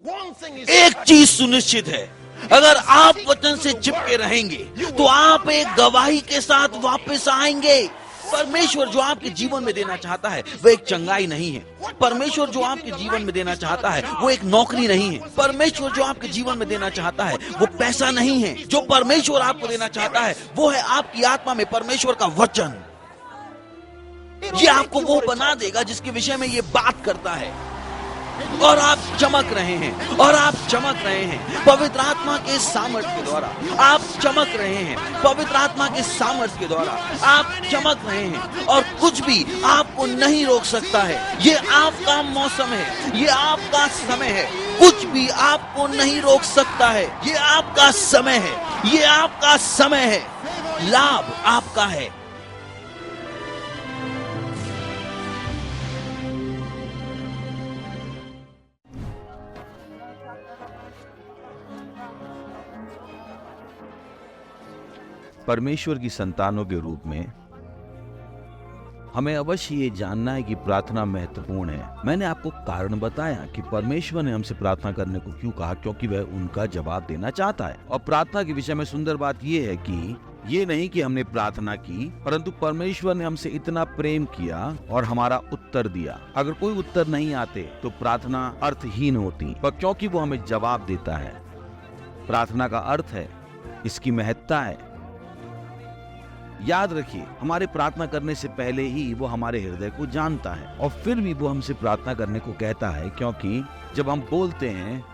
एक चीज सुनिश्चित है, अगर आप वचन से चिपके रहेंगे तो आप एक गवाही के साथ वापस आएंगे। परमेश्वर जो आपके जीवन में देना चाहता है वो एक चंगाई नहीं है। परमेश्वर जो आपके जीवन में देना चाहता है वो एक नौकरी नहीं है। परमेश्वर जो आपके जीवन में देना चाहता है वो पैसा नहीं है। जो परमेश्वर आपको देना चाहता है वो है आपकी आत्मा में परमेश्वर का वचन। ये आपको वो बना देगा जिसके विषय में ये बात करता है। और आप चमक रहे हैं, और आप चमक रहे हैं पवित्र आत्मा के सामर्थ्य के द्वारा। आप चमक रहे हैं पवित्र आत्मा के सामर्थ्य के द्वारा। आप चमक रहे हैं और कुछ भी आपको नहीं रोक सकता है। ये आपका मौसम है, ये आपका समय है। कुछ भी आपको नहीं रोक सकता है। ये आपका समय है, ये आपका समय है। लाभ आपका है। परमेश्वर की संतानों के रूप में हमें अवश्य ये जानना है कि प्रार्थना महत्वपूर्ण है। मैंने आपको कारण बताया कि परमेश्वर ने हमसे प्रार्थना करने को क्यों कहा, क्योंकि वह उनका जवाब देना चाहता है। और प्रार्थना के विषय में सुंदर बात यह है कि ये नहीं कि हमने प्रार्थना की, परंतु परमेश्वर ने हमसे इतना प्रेम किया और हमारा उत्तर दिया। अगर कोई उत्तर नहीं आते तो प्रार्थना अर्थहीन होती, पर क्योंकि वो हमें जवाब देता है। प्रार्थना का अर्थ है, इसकी महत्ता है। याद रखिए, हमारे प्रार्थना करने से पहले ही वो हमारे हृदय को जानता है और फिर भी वो हमसे प्रार्थना करने को कहता है, क्योंकि जब हम बोलते हैं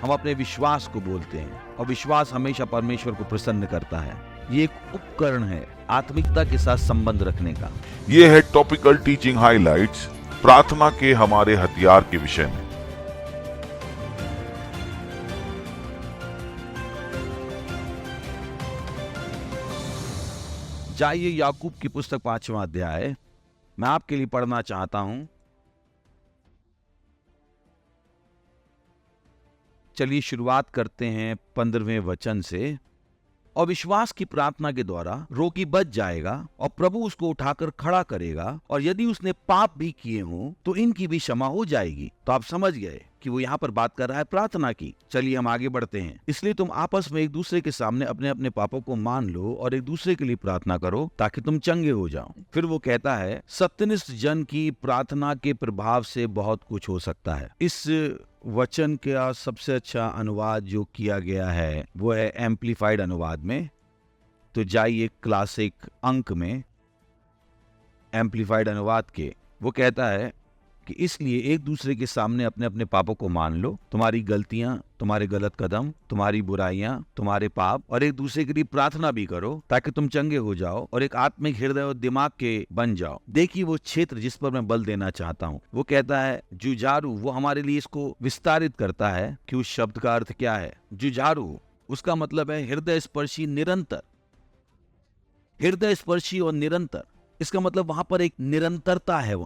हम अपने विश्वास को बोलते हैं और विश्वास हमेशा परमेश्वर को प्रसन्न करता है। ये एक उपकरण है आत्मिकता के साथ संबंध रखने का। ये है टॉपिकल टीचिंग हाइलाइट्स प्रार्थना के हमारे हथियार के विषय में। जाइए याकूब की पुस्तक 5वां अध्याय मैं आपके लिए पढ़ना चाहता हूं। चलिए शुरुआत करते हैं 15वें वचन से। और विश्वास की प्रार्थना के द्वारा रोगी बच जाएगा और प्रभु उसको उठाकर खड़ा करेगा, और यदि उसने पाप भी किए हों तो इनकी भी क्षमा हो जाएगी। तो आप समझ गए कि वो यहाँ पर बात कर रहा है प्रार्थना की। चलिए हम आगे बढ़ते हैं। इसलिए तुम आपस में एक दूसरे के सामने अपने अपने पापों को मान लो और एक दूसरे के लिए प्रार्थना करो ताकि तुम चंगे हो जाओ। फिर वो कहता है, सत्यनिष्ठ जन की प्रार्थना के प्रभाव से बहुत कुछ हो सकता है। इस वचन का सबसे अच्छा अनुवाद जो किया गया है वो है एम्प्लीफाइड अनुवाद में। तो जाइए क्लासिक अंक में एम्प्लीफाइड अनुवाद के, वो कहता है कि इसलिए एक दूसरे के सामने अपने अपने पापों को मान लो, तुम्हारी गलतियां, तुम्हारे गलत कदम, तुम्हारी बुराइयां, तुम्हारे पाप, और एक दूसरे के लिए प्रार्थना भी करो ताकि तुम चंगे हो जाओ और एक आत्मिक हृदय और दिमाग के बन जाओ। देखिए वो क्षेत्र जिस पर मैं बल देना चाहता हूँ, वो कहता है जुझारू। वो हमारे लिए इसको विस्तारित करता है कि उस शब्द का अर्थ क्या है। जुझारू उसका मतलब है हृदय स्पर्शी, निरंतर। हृदय स्पर्शी और निरंतर, इसका मतलब वहां पर एक निरंतरता है।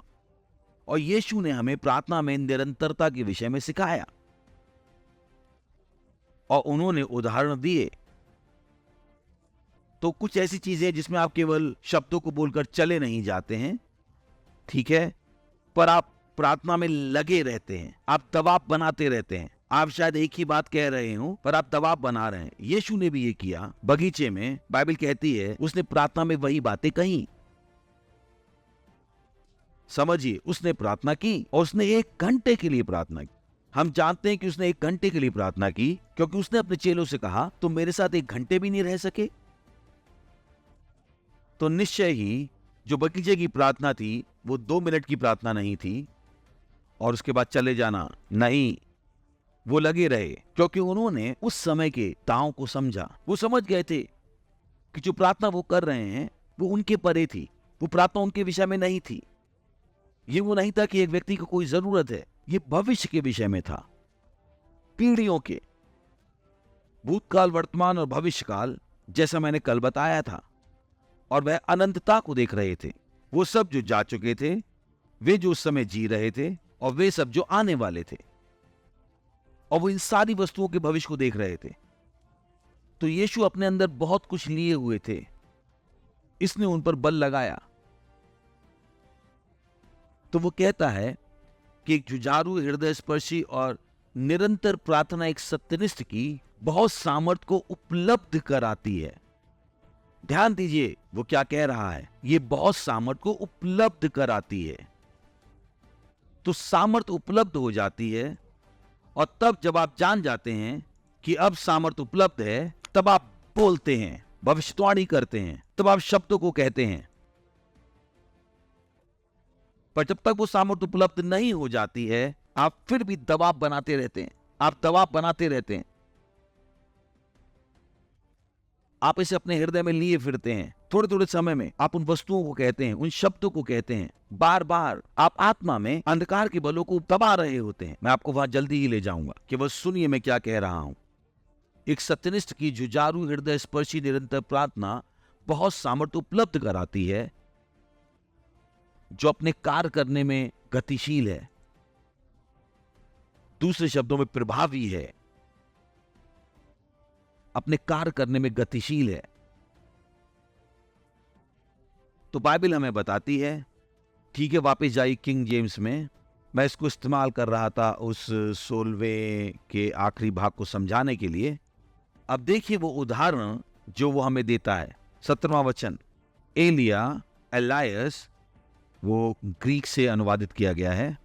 और यीशु ने हमें प्रार्थना में निरंतरता के विषय में सिखाया और उन्होंने उदाहरण दिए। तो कुछ ऐसी चीजें जिसमें आप केवल शब्दों को बोलकर चले नहीं जाते हैं, ठीक है, पर आप प्रार्थना में लगे रहते हैं, आप दबाव बनाते रहते हैं। आप शायद एक ही बात कह रहे हो पर आप दबाव बना रहे हैं। यीशु ने भी ये किया बगीचे में। बाइबल कहती है उसने प्रार्थना में वही बातें कही। समझिए, उसने प्रार्थना की और उसने 1 घंटे के लिए प्रार्थना की। हम जानते हैं कि उसने 1 घंटे के लिए प्रार्थना की क्योंकि उसने अपने चेलों से कहा तुम मेरे साथ 1 घंटे भी नहीं रह सके। तो निश्चय ही जो बगीचे की प्रार्थना थी वो 2 मिनट की प्रार्थना नहीं थी और उसके बाद चले जाना नहीं। वो लगे रहे क्योंकि उन्होंने उस समय के ताओं को समझा। वो समझ गए थे कि जो प्रार्थना वो कर रहे हैं वो उनके परे थी। वो प्रार्थना उनके विषय में नहीं थी। ये वो नहीं था कि एक व्यक्ति को कोई जरूरत है, ये भविष्य के विषय में था। पीढ़ियों के, भूतकाल, वर्तमान और भविष्यकाल, जैसा मैंने कल बताया था। और वह अनंतता को देख रहे थे। वो सब जो जा चुके थे, वे जो उस समय जी रहे थे और वे सब जो आने वाले थे, और वो इन सारी वस्तुओं के भविष्य को देख रहे थे। तो यीशु अपने अंदर बहुत कुछ लिए हुए थे। इसने उन पर बल लगाया। तो वो कहता है कि एक जुझारू, हृदय स्पर्शी और निरंतर प्रार्थना एक सत्यनिष्ठ की बहुत सामर्थ को उपलब्ध कराती है। ध्यान दीजिए वो क्या कह रहा है, ये बहुत सामर्थ को उपलब्ध कराती है। तो सामर्थ उपलब्ध हो जाती है, और तब जब आप जान जाते हैं कि अब सामर्थ उपलब्ध है, तब आप बोलते हैं, भविष्यवाणी करते हैं, तब आप शब्दों को कहते हैं। पर जब तक वो सामर्थ उपलब्ध नहीं हो जाती है, आप फिर भी दबाव बनाते रहते हैं, आप दबाव बनाते रहते हैं, आप इसे अपने हृदय में लिए फिरते हैं। थोड़े थोड़े समय में आप उन वस्तुओं को कहते हैं, उन शब्दों को कहते हैं, बार बार आप आत्मा में अंधकार के बलों को दबा रहे होते हैं। मैं आपको वहां जल्दी ही ले जाऊंगा, केवल सुनिए मैं क्या कह रहा हूं। एक सत्यनिष्ठ की जुझारू हृदय स्पर्शी निरंतर प्रार्थना बहुत सामर्थ्य उपलब्ध कराती है, जो अपने कार्य करने में गतिशील है, दूसरे शब्दों में प्रभावी है, अपने कार्य करने में गतिशील है। तो बाइबल हमें बताती है, ठीक है, वापस जाइए किंग जेम्स में। मैं इसको इस्तेमाल कर रहा था उस 16वें के आखिरी भाग को समझाने के लिए। अब देखिए वो उदाहरण जो वो हमें देता है, 17वां वचन। एलियास, वो ग्रीक से अनुवादित किया गया है।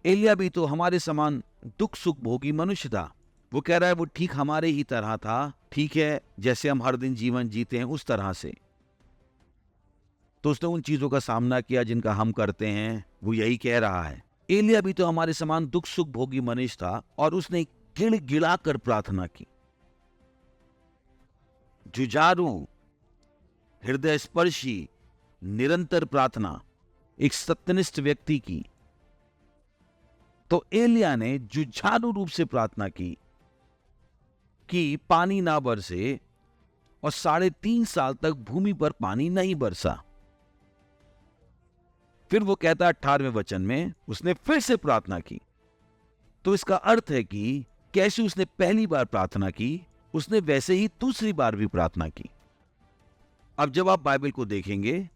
एलिया भी तो हमारे समान दुख सुख भोगी मनुष्य था। वो कह रहा है वो ठीक हमारे ही तरह था, ठीक है, जैसे हम हर दिन जीवन जीते हैं उस तरह से। तो उसने उन चीजों का सामना किया जिनका हम करते हैं, वो यही कह रहा है। एलिया भी तो हमारे समान दुख सुख भोगी मनुष्य था, और उसने गिड़गिड़ा कर प्रार्थना की। जुझारू हृदय स्पर्शी निरंतर प्रार्थना एक सत्यनिष्ठ व्यक्ति की। तो एलिया ने जुझारू रूप से प्रार्थना की कि पानी ना बरसे, और 3.5 साल तक भूमि पर पानी नहीं बरसा। फिर वो कहता है 18वें वचन में, उसने फिर से प्रार्थना की। तो इसका अर्थ है कि कैसे उसने पहली बार प्रार्थना की, उसने वैसे ही दूसरी बार भी प्रार्थना की। अब जब आप बाइबल को देखेंगे,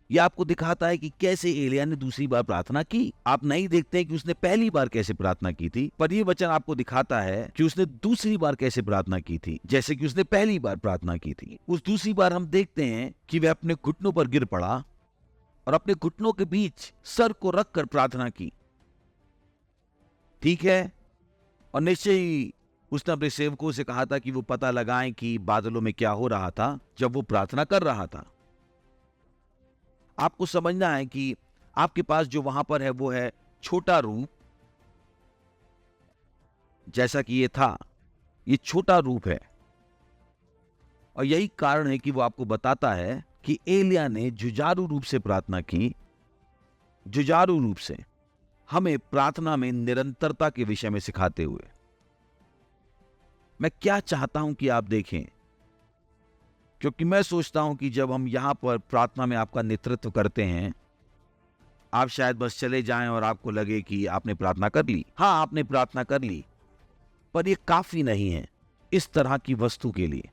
यह आपको दिखाता है कि कैसे एलिया ने दूसरी बार प्रार्थना की। आप नहीं देखते कि उसने पहली बार कैसे प्रार्थना की थी, पर यह वचन आपको दिखाता है कि उसने दूसरी बार कैसे प्रार्थना की थी, जैसे कि उसने पहली बार प्रार्थना की थी। उस दूसरी बार हम देखते हैं कि वह अपने घुटनों पर गिर पड़ा और अपने घुटनों के बीच सर को रखकर प्रार्थना की, ठीक है। और निश्चय ही उसने अपने सेवकों से कहा था कि वो पता लगाएं कि बादलों में क्या हो रहा था जब वो प्रार्थना कर रहा था। आपको समझना है कि आपके पास जो वहां पर है वो है छोटा रूप, जैसा कि ये था, ये छोटा रूप है। और यही कारण है कि वो आपको बताता है कि एलिया ने जुझारू रूप से प्रार्थना की। जुझारू रूप से हमें प्रार्थना में निरंतरता के विषय में सिखाते हुए मैं क्या चाहता हूं कि आप देखें, क्योंकि मैं सोचता हूं कि जब हम यहां पर प्रार्थना में आपका नेतृत्व करते हैं, आप शायद बस चले जाएं और आपको लगे कि आपने प्रार्थना कर ली। हां, आपने प्रार्थना कर ली, पर यह काफी नहीं है इस तरह की वस्तु के लिए।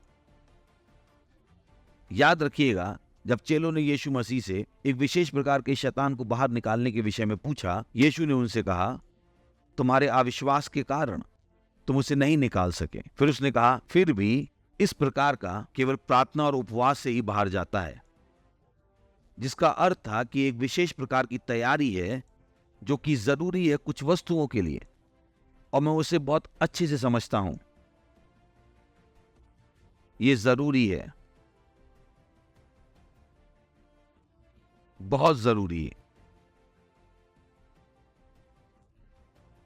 याद रखिएगा, जब चेलों ने यीशु मसीह से एक विशेष प्रकार के शैतान को बाहर निकालने के विषय में पूछा, यीशु ने उनसे कहा, तुम्हारे अविश्वास के कारण तुम उसे नहीं निकाल सके। फिर उसने कहा, फिर भी इस प्रकार का केवल प्रार्थना और उपवास से ही बाहर जाता है, जिसका अर्थ था कि एक विशेष प्रकार की तैयारी है जो कि जरूरी है कुछ वस्तुओं के लिए, और मैं उसे बहुत अच्छे से समझता हूं। यह जरूरी है, बहुत जरूरी है।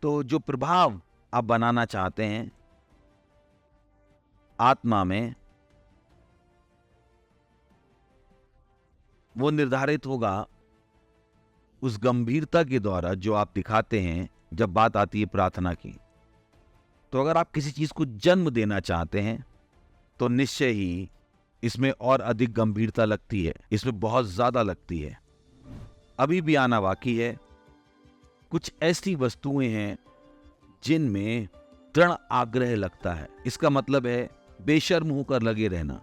तो जो प्रभाव आप बनाना चाहते हैं आत्मा में, वो निर्धारित होगा उस गंभीरता के द्वारा जो आप दिखाते हैं जब बात आती है प्रार्थना की। तो अगर आप किसी चीज को जन्म देना चाहते हैं तो निश्चय ही इसमें और अधिक गंभीरता लगती है, इसमें बहुत ज्यादा लगती है। अभी भी आना बाकी है। कुछ ऐसी वस्तुएं हैं जिनमें दृढ़ आग्रह लगता है। इसका मतलब है बेशर्म होकर लगे रहना।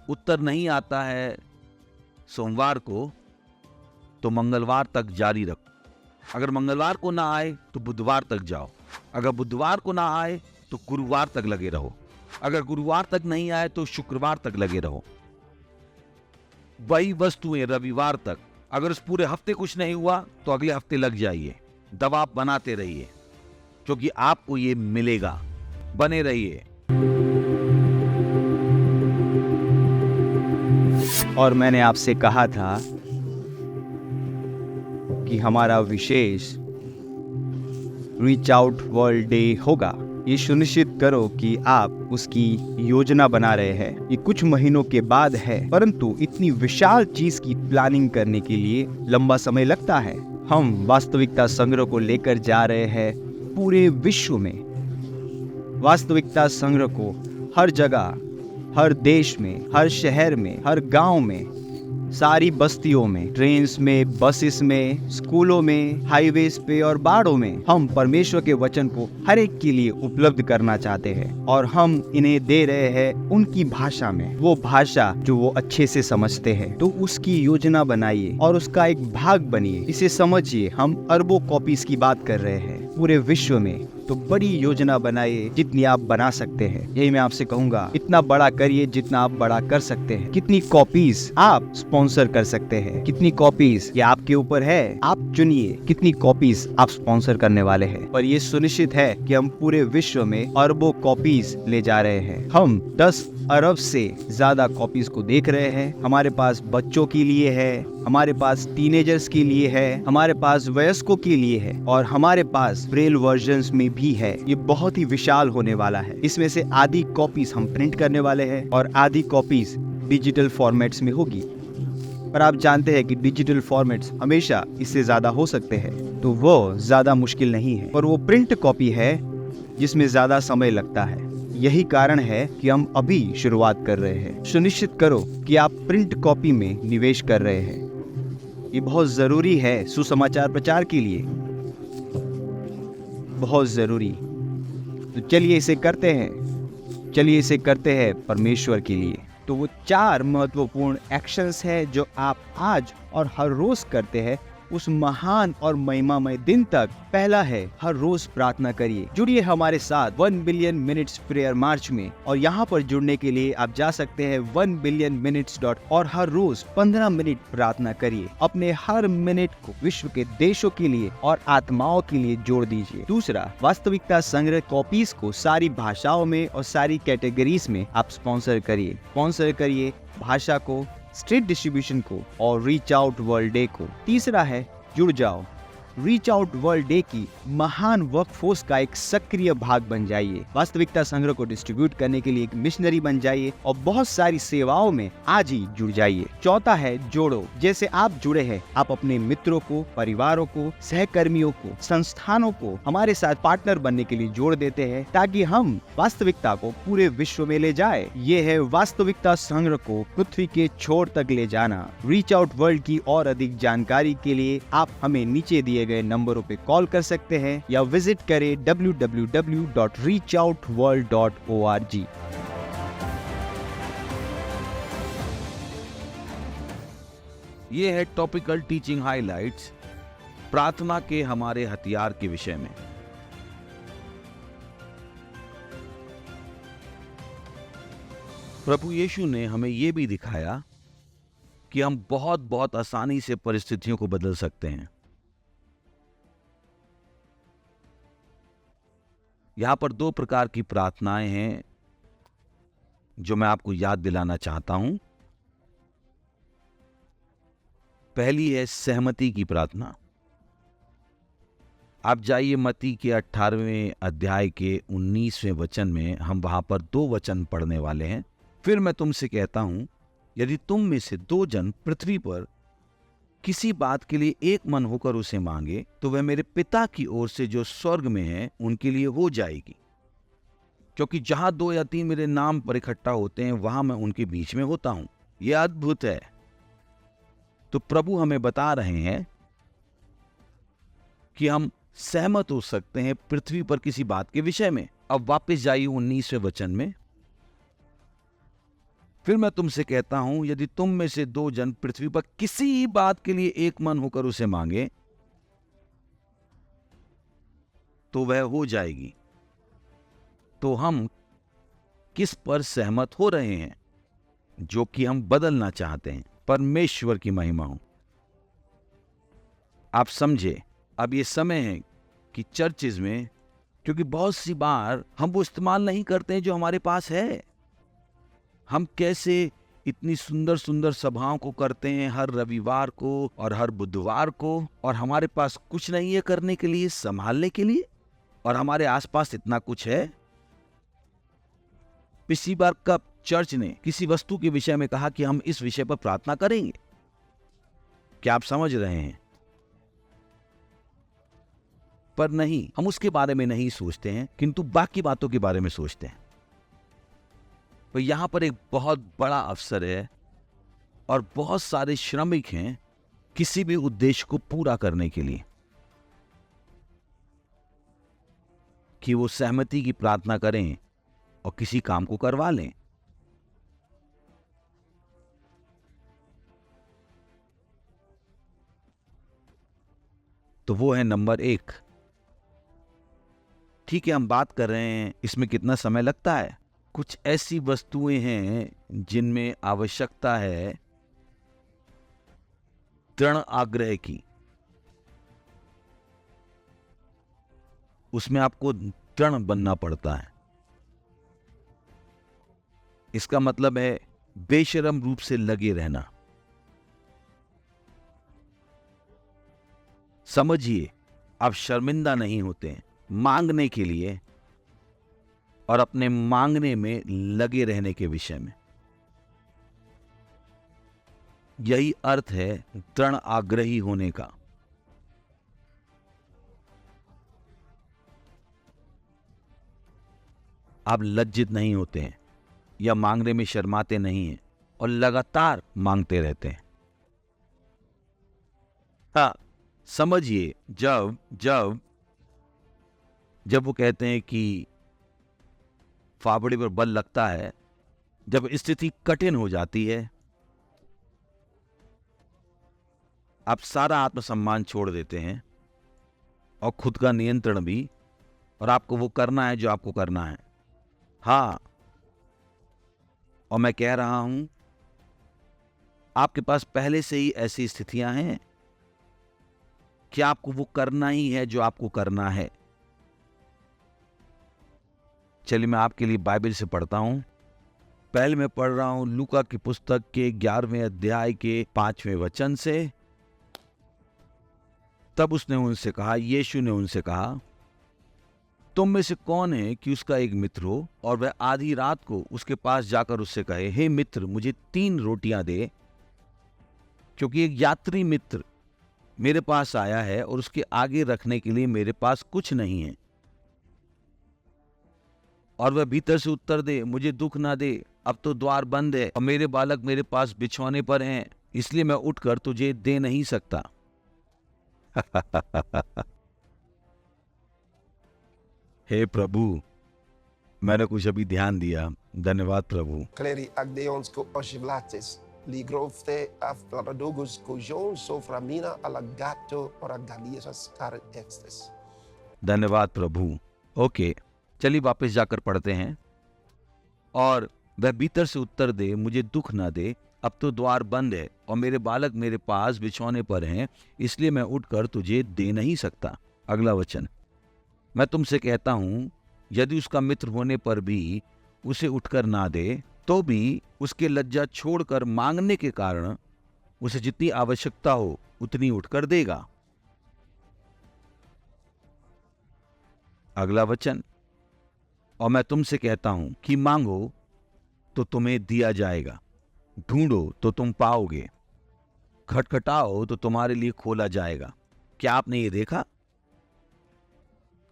उत्तर नहीं आता है सोमवार को तो मंगलवार तक जारी रखो। अगर मंगलवार को ना आए तो बुधवार तक जाओ, अगर बुधवार को ना आए तो गुरुवार तक लगे रहो, अगर गुरुवार तक नहीं आए तो शुक्रवार तक लगे रहो। वही वस्तुएं रविवार तक। अगर उस पूरे हफ्ते कुछ नहीं हुआ तो अगले हफ्ते लग जाइए। दबाव बनाते रहिए, क्योंकि आपको ये मिलेगा। बने रहिए। और मैंने आपसे कहा था कि हमारा विशेष रीच आउट वर्ल्ड डे होगा। ये सुनिश्चित करो कि आप उसकी योजना बना रहे हैं। ये कुछ महीनों के बाद है, परंतु इतनी विशाल चीज की प्लानिंग करने के लिए लंबा समय लगता है। हम वास्तविकता संग्रह को लेकर जा रहे हैं पूरे विश्व में। वास्तविकता संग्रह को हर जगह, हर देश में, हर शहर में, हर गांव में, सारी बस्तियों में, ट्रेन्स में, बसेस में, स्कूलों में, हाईवेज पे और बाड़ों में हम परमेश्वर के वचन को हर एक के लिए उपलब्ध करना चाहते हैं। और हम इन्हें दे रहे हैं उनकी भाषा में, वो भाषा जो वो अच्छे से समझते हैं। तो उसकी योजना बनाइए और उसका एक भाग बनिए। इसे समझिए, हम अरबों कॉपीज की बात कर रहे हैं पूरे विश्व में। तो बड़ी योजना बनाइए जितनी आप बना सकते हैं। यही मैं आपसे कहूंगा, इतना बड़ा करिए जितना आप बड़ा कर सकते हैं। कितनी कॉपीज आप स्पॉन्सर कर सकते हैं, कितनी कॉपीज ये आपके ऊपर है। आप चुनिए कितनी कॉपीज आप स्पॉन्सर करने वाले हैं। पर ये सुनिश्चित है कि हम पूरे विश्व में अरबों कॉपीज ले जा रहे हैं। हम 10 अरब से ज्यादा कॉपीज को देख रहे हैं। हमारे पास बच्चों के लिए है, हमारे पास टीनेजर्स के लिए है, हमारे पास वयस्कों के लिए है और हमारे पास ब्रेल वर्जन्स में भी है। ये बहुत ही विशाल होने वाला है। इसमें से आधी कॉपीज हम प्रिंट करने वाले हैं और आधी कॉपीज डिजिटल फॉर्मेट्स में होगी। पर आप जानते हैं कि डिजिटल फॉर्मेट्स हमेशा इससे ज्यादा हो सकते हैं, तो वो ज्यादा मुश्किल नहीं है। पर वो प्रिंट कॉपी है जिसमें ज्यादा समय लगता है। यही कारण है कि हम अभी शुरुआत कर रहे हैं। सुनिश्चित करो कि आप प्रिंट कॉपी में निवेश कर रहे हैं। ये बहुत जरूरी है सुसमाचार प्रचार के लिए, बहुत जरूरी। तो चलिए इसे करते हैं, चलिए इसे करते हैं परमेश्वर के लिए। तो वो 4 महत्वपूर्ण एक्शंस है जो आप आज और हर रोज करते हैं उस महान और महिमामय दिन तक। पहला है, हर रोज प्रार्थना करिए। जुड़िए हमारे साथ 1 बिलियन मिनट्स प्रेयर मार्च में। और यहाँ पर जुड़ने के लिए आप जा सकते हैं 1billionminutes. और हर रोज 15 मिनट प्रार्थना करिए। अपने हर मिनट को विश्व के देशों के लिए और आत्माओं के लिए जोड़ दीजिए। दूसरा, वास्तविकता संग्रह कॉपीज को सारी भाषाओं में और सारी कैटेगरीज में आप स्पॉन्सर करिए। स्पॉन्सर करिए भाषा को, स्ट्रीट डिस्ट्रीब्यूशन को और रीच आउट वर्ल्ड डे को। तीसरा है, जुड़ जाओ। रीच आउट वर्ल्ड डे की महान वर्कफोर्स का एक सक्रिय भाग बन जाइए। वास्तविकता संग्रह को डिस्ट्रीब्यूट करने के लिए एक मिशनरी बन जाइए और बहुत सारी सेवाओं में आज ही जुड़ जाइए। चौथा है, जोड़ो। जैसे आप जुड़े हैं, आप अपने मित्रों को, परिवारों को, सहकर्मियों को, संस्थानों को हमारे साथ पार्टनर बनने के लिए जोड़ देते हैं, ताकि हम वास्तविकता को पूरे विश्व में ले जाए। ये है वास्तविकता संग्रह को पृथ्वी के छोर तक ले जाना। रीच आउट वर्ल्ड की और अधिक जानकारी के लिए आप हमें नीचे दिए गए नंबरों पे कॉल कर सकते हैं या विजिट करें www.reachoutworld.org। ये है टॉपिकल टीचिंग हाइलाइट्स, प्रार्थना के हमारे हथियार के विषय में। प्रभु यीशु ने हमें यह भी दिखाया कि हम बहुत आसानी से परिस्थितियों को बदल सकते हैं। यहां पर 2 प्रकार की प्रार्थनाएं हैं जो मैं आपको याद दिलाना चाहता हूं। पहली है सहमति की प्रार्थना। आप जाइए मत्ती के 18वें अध्याय के 19वें वचन में, हम वहां पर 2 वचन पढ़ने वाले हैं। फिर मैं तुमसे कहता हूं, यदि तुम में से 2 जन पृथ्वी पर किसी बात के लिए एक मन होकर उसे मांगे, तो वह मेरे पिता की ओर से जो स्वर्ग में है उनके लिए हो जाएगी। क्योंकि जहां 2 या 3 मेरे नाम पर इकट्ठा होते हैं, वहां मैं उनके बीच में होता हूं। यह अद्भुत है। तो प्रभु हमें बता रहे हैं कि हम सहमत हो सकते हैं पृथ्वी पर किसी बात के विषय में। अब वापस जाइए 19वें वचन में। फिर मैं तुमसे कहता हूं, यदि तुम में से 2 जन पृथ्वी पर किसी बात के लिए एक मन होकर उसे मांगे, तो वह हो जाएगी। तो हम किस पर सहमत हो रहे हैं जो कि हम बदलना चाहते हैं? परमेश्वर की महिमा हो। आप समझे, अब ये समय है कि चर्चेज में, क्योंकि बहुत सी बार हम वो इस्तेमाल नहीं करते हैं जो हमारे पास है। हम कैसे इतनी सुंदर सुंदर सभाओं को करते हैं हर रविवार को और हर बुधवार को, और हमारे पास कुछ नहीं है करने के लिए, संभालने के लिए, और हमारे आसपास इतना कुछ है। पिछली बार कब चर्च ने किसी वस्तु के विषय में कहा कि हम इस विषय पर प्रार्थना करेंगे? क्या आप समझ रहे हैं? पर नहीं, हम उसके बारे में नहीं सोचते हैं, किंतु बाकी बातों के बारे में सोचते हैं। तो यहां पर एक बहुत बड़ा अवसर है और बहुत सारे श्रमिक हैं किसी भी उद्देश्य को पूरा करने के लिए, कि वो सहमति की प्रार्थना करें और किसी काम को करवा लें। तो वो है नंबर 1। ठीक है, हम बात कर रहे हैं इसमें कितना समय लगता है। कुछ ऐसी वस्तुएं हैं जिनमें आवश्यकता है दृढ़ आग्रह की। उसमें आपको दृढ़ बनना पड़ता है। इसका मतलब है बेशर्म रूप से लगे रहना। समझिए, आप शर्मिंदा नहीं होते हैं मांगने के लिए और अपने मांगने में लगे रहने के विषय में। यही अर्थ है दृढ़ आग्रही होने का। आप लज्जित नहीं होते हैं या मांगने में शर्माते नहीं हैं और लगातार मांगते रहते हैं। हाँ, समझिए, जब वो कहते हैं कि फावड़े पर बल लगता है, जब स्थिति कठिन हो जाती है, आप सारा आत्मसम्मान छोड़ देते हैं और खुद का नियंत्रण भी, और आपको वो करना है जो आपको करना है। हाँ, और मैं कह रहा हूं, आपके पास पहले से ही ऐसी स्थितियां हैं कि आपको वो करना ही है जो आपको करना है। चलिए, मैं आपके लिए बाइबल से पढ़ता हूं। पहले मैं पढ़ रहा हूं लूका की पुस्तक के 11वें अध्याय के 5वें वचन से। तब उसने उनसे कहा, यीशु ने उनसे कहा, तुम में से कौन है कि उसका एक मित्र हो और वह आधी रात को उसके पास जाकर उससे कहे, हे मित्र, मुझे 3 रोटियां दे, क्योंकि एक यात्री मित्र मेरे पास आया है और उसके आगे रखने के लिए मेरे पास कुछ नहीं है। और वह भीतर से उत्तर दे, मुझे दुख ना दे, अब तो द्वार बंद है और मेरे बालक मेरे पास बिछौने पर हैं, इसलिए मैं उठकर तुझे दे नहीं सकता। हे प्रभु, मैंने कुछ अभी ध्यान दिया। धन्यवाद प्रभु। Cleri agdeons co osciblates, ligrofte afladogus cojon soframina alagato oragalias car extes. धन्यवाद प्रभु। ओके, चलिए वापस जाकर पढ़ते हैं। और वह भीतर से उत्तर दे, मुझे दुख ना दे, अब तो द्वार बंद है और मेरे बालक मेरे पास बिछौने पर हैं, इसलिए मैं उठकर तुझे दे नहीं सकता। अगला वचन, मैं तुमसे कहता हूं, यदि उसका मित्र होने पर भी उसे उठकर ना दे, तो भी उसके लज्जा छोड़कर मांगने के कारण उसे जितनी आवश्यकता हो उतनी उठकर देगा। अगला वचन, और मैं तुमसे कहता हूं कि मांगो तो तुम्हें दिया जाएगा, ढूंढो तो तुम पाओगे, खटखटाओ तो तुम्हारे लिए खोला जाएगा। क्या आपने ये देखा?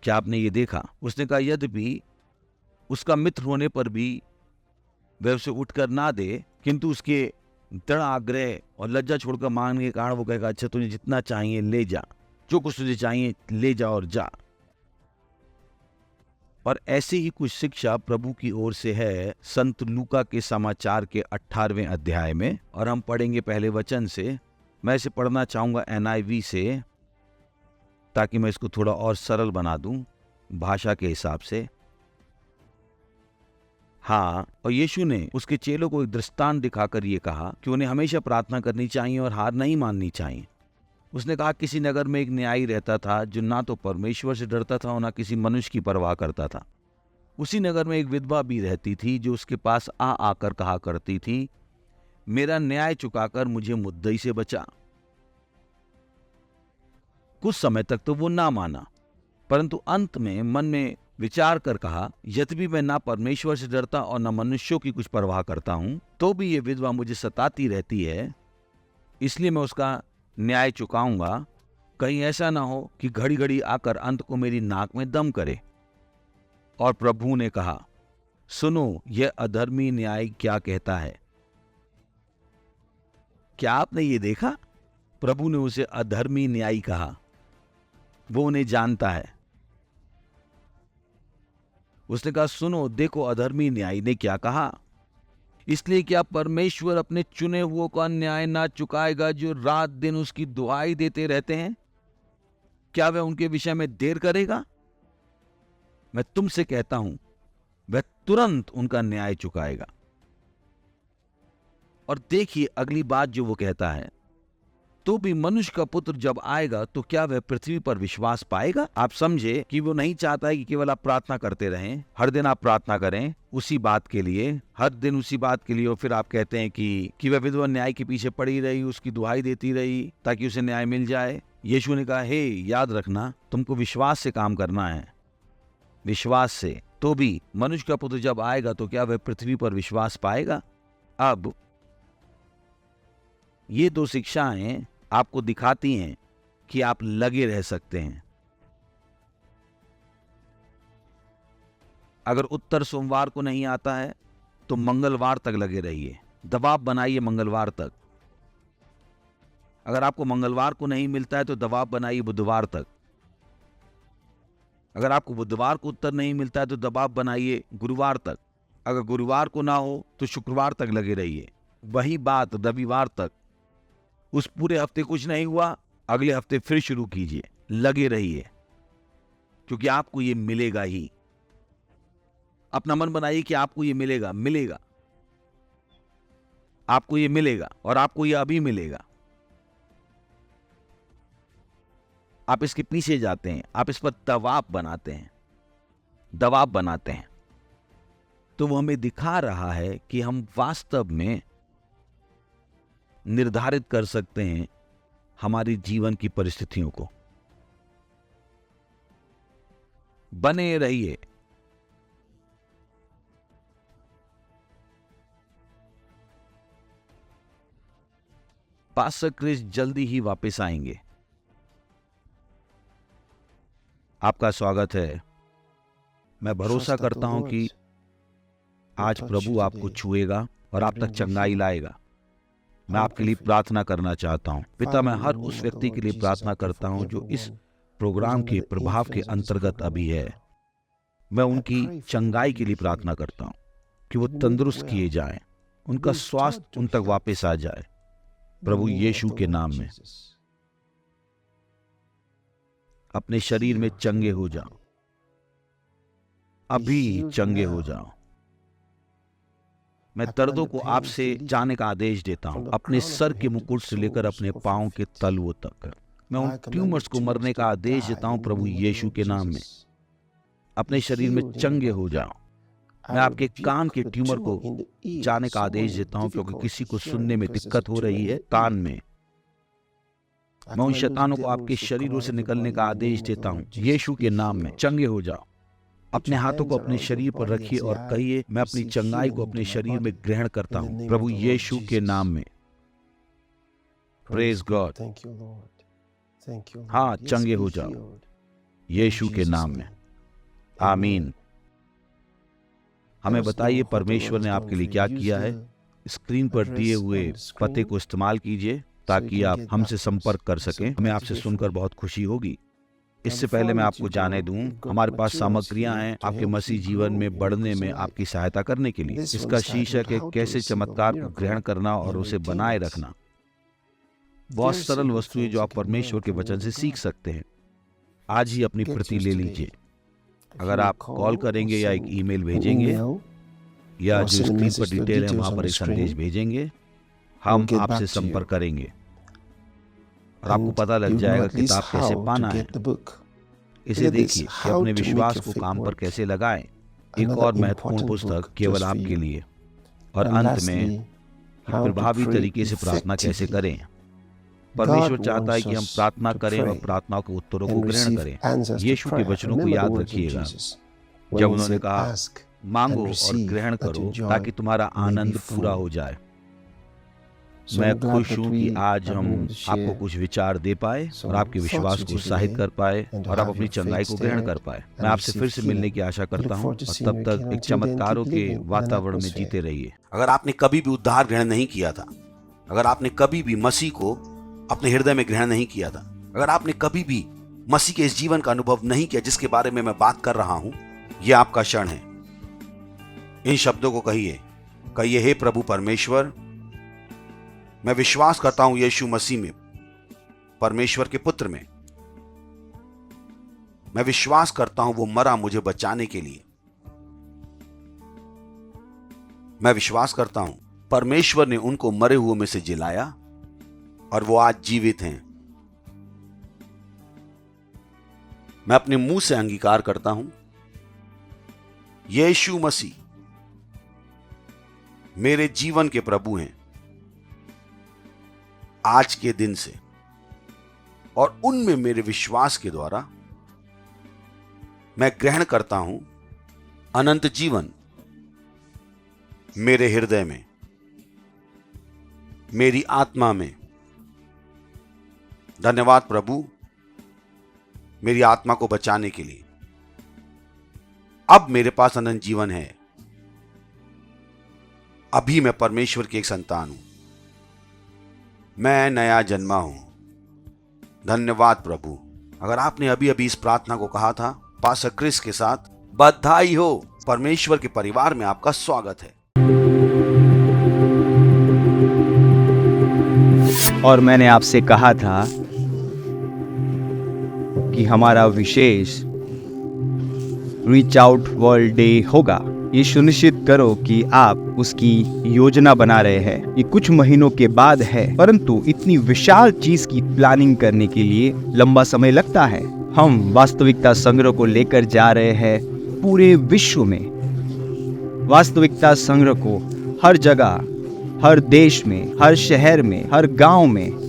क्या आपने ये देखा? उसने कहा, यद्यपि उसका मित्र होने पर भी वह उसे उठकर ना दे, किंतु उसके दृढ़ आग्रह और लज्जा छोड़कर मांगने के कारण वो कहेगा, अच्छा तुझे जितना चाहिए ले जा, जो कुछ तुझे चाहिए ले जा और जा। और ऐसी ही कुछ शिक्षा प्रभु की ओर से है संत लूका के समाचार के 18वें अध्याय में, और हम पढ़ेंगे पहले वचन से। मैं इसे पढ़ना चाहूंगा NIV से, ताकि मैं इसको थोड़ा और सरल बना दूं। भाषा के हिसाब से। हाँ, और यीशु ने उसके चेलों को एक दृष्टांत दिखाकर ये कहा कि उन्हें हमेशा प्रार्थना करनी चाहिए और हार नहीं माननी चाहिए। उसने कहा किसी नगर में एक न्यायी रहता था जो ना तो परमेश्वर से डरता था और ना किसी मनुष्य की परवाह करता था। उसी नगर में एक विधवा भी रहती थी जो उसके पास आकर कहा करती थी, मेरा न्याय चुकाकर मुझे मुद्दई से बचा। कुछ समय तक तो वो ना माना, परंतु अंत में मन में विचार कर कहा, यद्यपि मैं ना परमेश्वर से डरता और ना मनुष्यों की कुछ परवाह करता हूं, तो भी ये विधवा मुझे सताती रहती है, इसलिए मैं उसका न्याय चुकाऊंगा। कहीं ऐसा ना हो कि घड़ी घड़ी आकर अंत को मेरी नाक में दम करे। और प्रभु ने कहा, सुनो, यह अधर्मी न्याय क्या कहता है। क्या आपने ये देखा? प्रभु ने उसे अधर्मी न्यायी कहा। वो उन्हें जानता है। उसने कहा, सुनो, देखो अधर्मी न्यायी ने क्या कहा। इसलिए क्या परमेश्वर अपने चुने हुओं का न्याय ना चुकाएगा जो रात दिन उसकी दुहाई देते रहते हैं? क्या वह उनके विषय में देर करेगा? मैं तुमसे कहता हूं, वह तुरंत उनका न्याय चुकाएगा। और देखिए अगली बात जो वो कहता है, तो भी मनुष्य का पुत्र जब आएगा तो क्या वह पृथ्वी पर विश्वास पाएगा? आप समझे कि वो नहीं चाहता है कि केवल आप प्रार्थना करते रहें, हर दिन आप प्रार्थना करें उसी बात के लिए, हर दिन उसी बात के लिए, और फिर आप कहते हैं कि वह विधवा न्याय के पीछे पड़ी रही, उसकी दुहाई देती रही ताकि उसे न्याय मिल जाए। यीशु ने कहा, हे, याद रखना, तुमको विश्वास से काम करना है, विश्वास से। तो भी मनुष्य का पुत्र जब आएगा तो क्या वह पृथ्वी पर विश्वास पाएगा? अब ये दो शिक्षाएं आपको दिखाती हैं कि आप लगे रह सकते हैं। अगर उत्तर सोमवार को नहीं आता है तो मंगलवार तक लगे रहिए, दबाव बनाइए मंगलवार तक। अगर आपको मंगलवार को नहीं मिलता है तो दबाव बनाइए बुधवार तक। अगर आपको बुधवार को उत्तर नहीं मिलता है तो दबाव बनाइए गुरुवार तक। अगर गुरुवार को ना हो तो शुक्रवार तक लगे रहिए। वही बात रविवार तक। उस पूरे हफ्ते कुछ नहीं हुआ, अगले हफ्ते फिर शुरू कीजिए, लगे रहिए, क्योंकि आपको ये मिलेगा ही। अपना मन बनाइए कि आपको ये मिलेगा, मिलेगा, आपको ये मिलेगा और आपको ये अभी मिलेगा। आप इसके पीछे जाते हैं, आप इस पर दबाव बनाते हैं, दबाव बनाते हैं, तो वो हमें दिखा रहा है कि हम वास्तव में निर्धारित कर सकते हैं हमारी जीवन की परिस्थितियों को। बने रहिए। पास्टर क्रिस जल्दी ही वापस आएंगे। आपका स्वागत है। मैं भरोसा करता हूं कि आज प्रभु आपको छुएगा और आप तक चंगाई लाएगा। मैं आपके लिए प्रार्थना करना चाहता हूं। पिता, मैं हर उस व्यक्ति के लिए प्रार्थना करता हूं जो इस प्रोग्राम के प्रभाव के अंतर्गत अभी है। मैं उनकी चंगाई के लिए प्रार्थना करता हूं कि वो तंदुरुस्त किए जाएं, उनका स्वास्थ्य उन तक वापस आ जाए, प्रभु यीशु के नाम में। अपने शरीर में चंगे हो जाओ, अभी चंगे हो जाओ। मैं दर्दों को आपसे जाने का आदेश देता हूं, अपने सर के मुकुट से लेकर अपने पांव के तलवों तक। मैं उन ट्यूमर्स को मरने का आदेश देता हूं प्रभु यीशु के नाम में। अपने शरीर में चंगे हो जाओ। मैं आपके कान के ट्यूमर को जाने का आदेश देता हूं, क्योंकि किसी को सुनने में दिक्कत हो रही है कान में। मैं उन शैतानों को आपके शरीरों से निकलने का आदेश देता हूं, यीशु के नाम में चंगे हो जाओ। अपने हाथों को अपने शरीर पर रखिए और कहिए, मैं अपनी चंगाई को अपने शरीर में ग्रहण करता हूं प्रभु यीशु के नाम में। Praise God. हाँ, चंगे हो जाओ यीशु के नाम में। आमीन। हमें बताइए परमेश्वर ने आपके लिए क्या किया है। स्क्रीन पर दिए हुए पते को इस्तेमाल कीजिए ताकि आप हमसे संपर्क कर सकें। हमें आपसे सुनकर बहुत खुशी होगी। इससे पहले मैं आपको जाने दूं, हमारे पास सामग्रियां हैं आपके मसीह जीवन में बढ़ने में आपकी सहायता करने के लिए। इसका शीर्षक है कैसे चमत्कार को ग्रहण करना और उसे बनाए रखना। बहुत सरल वस्तुएं जो आप परमेश्वर के वचन से सीख सकते हैं। आज ही अपनी प्रति ले लीजिए। अगर आप कॉल करेंगे या एक ईमेल भेजेंगे या जो स्क्रीन पर डिटेल है वहां पर एक संदेश भेजेंगे, हम आपसे संपर्क करेंगे और आपको पता लग जाएगा किताब कैसे पाना है। इसे देखिए कि अपने विश्वास को काम पर कैसे लगाएं। एक और महत्वपूर्ण पुस्तक केवल आपके लिए। और अंत में प्रभावी तरीके से प्रार्थना कैसे करें। परमेश्वर चाहता है कि हम प्रार्थना करें और प्रार्थनाओं के उत्तरों को ग्रहण करें। यीशु के वचनों को याद रखिएगा जब उन्होंने कहा, मांगो और ग्रहण करो ताकि तुम्हारा आनंद पूरा हो जाए। मैं खुश हूँ कि आज हम आपको कुछ विचार दे पाए और आपके विश्वास को उत्साहित कर पाए और आप अपनी चंगाई को ग्रहण कर पाए। मैं आपसे फिर से मिलने की आशा करता हूँ और तब तक एक चमत्कारों के वातावरण में जीते रहिए। अगर आपने कभी भी उद्धार ग्रहण नहीं किया था, अगर आपने कभी भी मसीह को अपने हृदय में ग्रहण नहीं किया था, अगर आपने कभी भी मसीह के इस जीवन का अनुभव नहीं किया जिसके बारे में मैं बात कर रहा हूं, यह आपका क्षण है। इन शब्दों को कहिए, हे प्रभु परमेश्वर, मैं विश्वास करता हूं यीशु मसीह में, परमेश्वर के पुत्र में। मैं विश्वास करता हूं वो मरा मुझे बचाने के लिए। मैं विश्वास करता हूं परमेश्वर ने उनको मरे हुए में से जिलाया और वो आज जीवित हैं। मैं अपने मुंह से अंगीकार करता हूं, यीशु मसीह मेरे जीवन के प्रभु हैं आज के दिन से, और उनमें मेरे विश्वास के द्वारा मैं ग्रहण करता हूं अनंत जीवन मेरे हृदय में, मेरी आत्मा में। धन्यवाद प्रभु मेरी आत्मा को बचाने के लिए। अब मेरे पास अनंत जीवन है। अभी मैं परमेश्वर की एक संतान हूं। मैं नया जन्मा हूं। धन्यवाद प्रभु। अगर आपने अभी अभी इस प्रार्थना को कहा था पास्टर क्रिस के साथ, बधाई हो। परमेश्वर के परिवार में आपका स्वागत है। और मैंने आपसे कहा था कि हमारा विशेष रीच आउट वर्ल्ड डे होगा। ये सुनिश्चित करो कि आप उसकी योजना बना रहे हैं। ये कुछ महीनों के बाद है, परंतु इतनी विशाल चीज की प्लानिंग करने के लिए लंबा समय लगता है। हम वास्तविकता संग्रह को लेकर जा रहे हैं पूरे विश्व में। वास्तविकता संग्रह को हर जगह, हर देश में, हर शहर में, हर गांव में,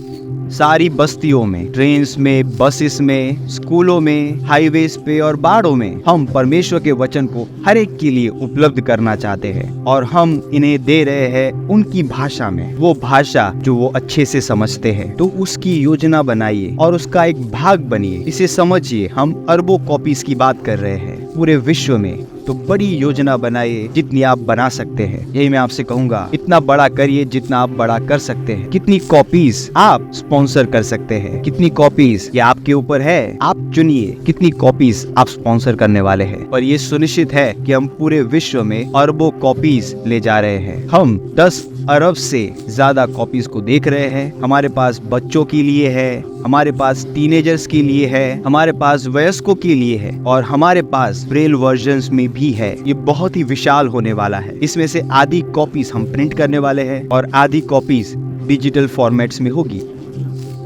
सारी बस्तियों में, ट्रेन्स में, बसेस में, स्कूलों में, हाईवेज पे और बाड़ों में हम परमेश्वर के वचन को हर एक के लिए उपलब्ध करना चाहते हैं। और हम इन्हें दे रहे हैं उनकी भाषा में, वो भाषा जो वो अच्छे से समझते हैं। तो उसकी योजना बनाइए और उसका एक भाग बनिए। इसे समझिए, हम अरबों कॉपीज की बात कर रहे हैं पूरे विश्व में। तो बड़ी योजना बनाइए जितनी आप बना सकते हैं। यही मैं आपसे कहूंगा, इतना बड़ा करिए जितना आप बड़ा कर सकते हैं। कितनी कॉपीज आप स्पॉन्सर कर सकते हैं, कितनी कॉपीज ये आपके ऊपर है। आप चुनिए कितनी कॉपीज आप स्पॉन्सर करने वाले हैं। और ये सुनिश्चित है कि हम पूरे विश्व में अरबों कॉपीज ले जा रहे हैं। हम 10 अरब से ज्यादा कॉपीज को देख रहे हैं। हमारे पास बच्चों के लिए है, हमारे पास टीनेजर्स के लिए है, हमारे पास वयस्कों के लिए है, और हमारे पास ब्रेल वर्जन्स में भी है। ये बहुत ही विशाल होने वाला है। इसमें से आधी कॉपीज हम प्रिंट करने वाले हैं और आधी कॉपीज डिजिटल फॉर्मेट्स में होगी।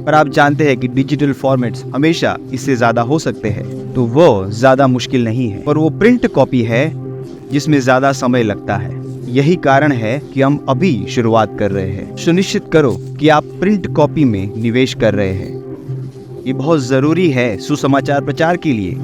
पर आप जानते हैं कि डिजिटल फॉर्मेट्स हमेशा इससे ज्यादा हो सकते हैं, तो वो ज्यादा मुश्किल नहीं है। पर वो प्रिंट कॉपी है जिसमें ज्यादा समय लगता है। यही कारण है कि हम अभी शुरुआत कर रहे हैं। सुनिश्चित करो कि आप प्रिंट कॉपी में निवेश कर रहे हैं। ये बहुत जरूरी है सुसमाचार प्रचार के लिए,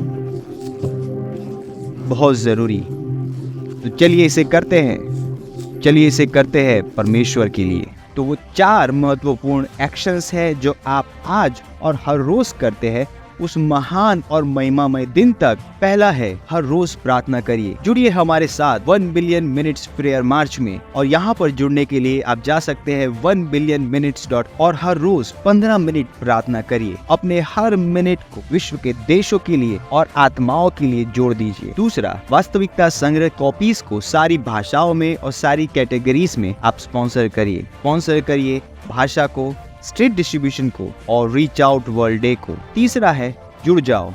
बहुत जरूरी। तो चलिए इसे करते हैं, चलिए इसे करते हैं परमेश्वर के लिए। तो वो 4 महत्वपूर्ण एक्शंस है जो आप आज और हर रोज करते हैं उस महान और महिमामय दिन तक। पहला है, हर रोज प्रार्थना करिए। जुड़िए हमारे साथ 1 बिलियन मिनट्स प्रेयर मार्च में, और यहाँ पर जुड़ने के लिए आप जा सकते हैं 1billionminutes. और हर रोज 15 मिनट प्रार्थना करिए। अपने हर मिनट को विश्व के देशों के लिए और आत्माओं के लिए जोड़ दीजिए। दूसरा, वास्तविकता संग्रह कॉपीज को सारी भाषाओं में और सारी कैटेगरीज में आप स्पॉन्सर करिए। स्पॉन्सर करिए भाषा को, स्ट्रीट डिस्ट्रीब्यूशन को और रीच आउट वर्ल्ड डे को। तीसरा है, जुड़ जाओ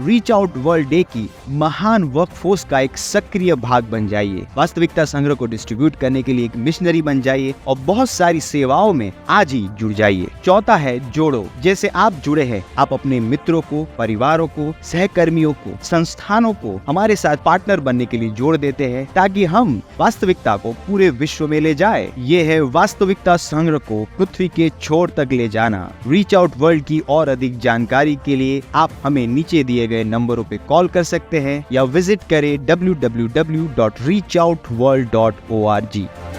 रीच आउट वर्ल्ड डे की महान वर्कफोर्स का एक सक्रिय भाग बन जाइए। वास्तविकता संग्रह को डिस्ट्रीब्यूट करने के लिए एक मिशनरी बन जाइए और बहुत सारी सेवाओं में आज ही जुड़ जाइए। चौथा है जोड़ो। जैसे आप जुड़े हैं, आप अपने मित्रों को, परिवारों को, सहकर्मियों को, संस्थानों को हमारे साथ पार्टनर बनने के लिए जोड़ देते हैं ताकि हम वास्तविकता को पूरे विश्व में ले जाए। ये है वास्तविकता संग्रह को पृथ्वी के छोर तक ले जाना। रीच आउट वर्ल्ड की और अधिक जानकारी के लिए आप हमें नीचे दिए गए नंबरों पे कॉल कर सकते हैं या विजिट करें www.reachoutworld.org।